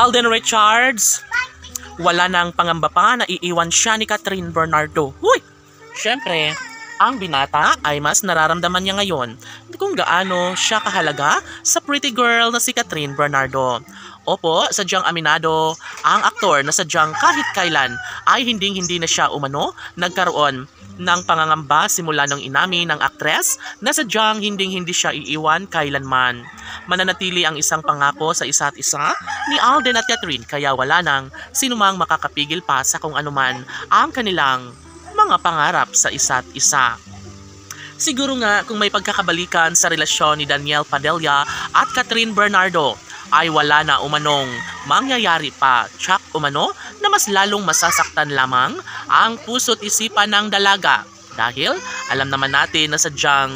Alden Richards, wala nang pangamba pa na iiwan siya ni Catherine Bernardo. Huy! Siyempre, ang binata ay mas nararamdaman niya ngayon kung gaano siya kahalaga sa pretty girl na si Catherine Bernardo. Opo, sadyang aminado ang aktor na sadyang kahit kailan ay hindi na siya umano nagkaroon ng pangangamba simula nang inamin ng aktres na sadyang hindi siya iiwan kailanman. Mananatili ang isang pangako sa isa't isa ni Alden at Catherine kaya wala nang sinumang makakapigil pa sa kung anuman ang kanilang mga pangarap sa isa't isa. Siguro nga kung may pagkakabalikan sa relasyon ni Daniel Padilla at Catherine Bernardo ay wala na umanong mangyayari pa, tsak umano na mas lalong masasaktan lamang ang puso't isipan ng dalaga dahil alam naman natin na sadyang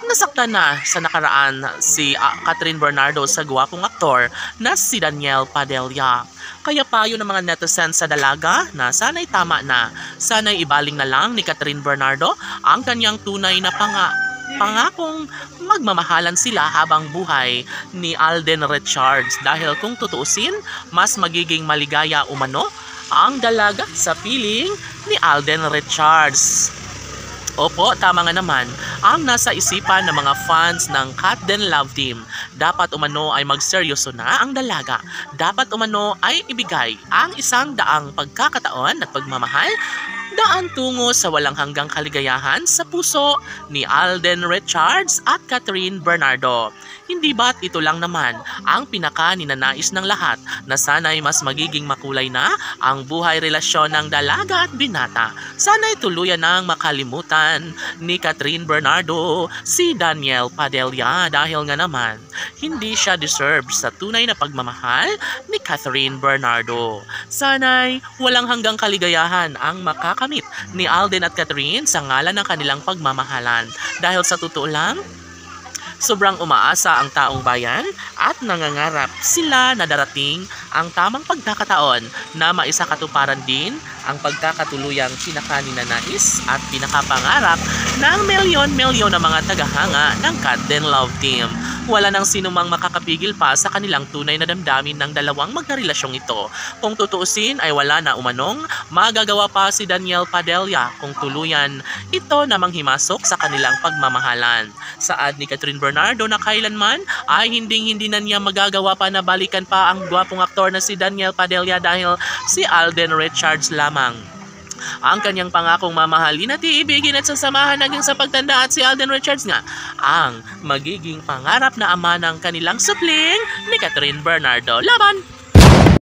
nasaktan na sa nakaraan si Catherine Bernardo sa gwapong aktor na si Daniel Padilla. Kaya payo ng mga netizens sa dalaga na sana'y tama na, sana'y ibaling na lang ni Catherine Bernardo ang kanyang tunay na pangakong magmamahalan sila habang buhay ni Alden Richards dahil kung tutuusin, mas magiging maligaya umano ang dalaga sa piling ni Alden Richards. Opo, tama nga naman ang nasa isipan ng mga fans ng Cat Den Love Team. Dapat umano ay magseryoso na ang dalaga. Dapat umano ay ibigay ang isang daang pagkakataon at pagmamahal daan tungo sa walang hanggang kaligayahan sa puso ni Alden Richards at Catherine Bernardo. Hindi ba't ito lang naman ang pinaka-ninanais ng lahat na sana'y mas magiging makulay na ang buhay relasyon ng dalaga at binata. Sana'y tuluyan nang makalimutan ni Catherine Bernardo si Daniel Padilla dahil nga naman hindi siya deserve sa tunay na pagmamahal ni Catherine Bernardo. Sana'y walang hanggang kaligayahan ang makakamit ni Alden at Catherine sa ngalan ng kanilang pagmamahalan. Dahil sa totoo lang, sobrang umaasa ang taong bayan at nangangarap sila na darating ang tamang pagkakataon na maisakatuparan din ang pagkakatuluyang pinakaninanais at pinakapangarap ng milyon-milyon na mga tagahanga ng Cat Den Love Team. Wala nang sinumang makakapigil pa sa kanilang tunay na damdamin ng dalawang magkarelasyong ito. Kung tutuusin ay wala na umanong magagawa pa si Daniel Padilla kung tuluyan ito namang himasok sa kanilang pagmamahalan. Saad ni Catherine Bernardo na kailanman ay hindi na niya magagawa pa na balikan pa ang gwapong aktor na si Daniel Padilla dahil si Alden Richards lamang ang kanyang pangakong mamahalin at iibigin at sasamahan hanggang sa pagtanda at si Alden Richards nga ang magiging pangarap na ama ng kanilang supling ni Catherine Bernardo. Laban!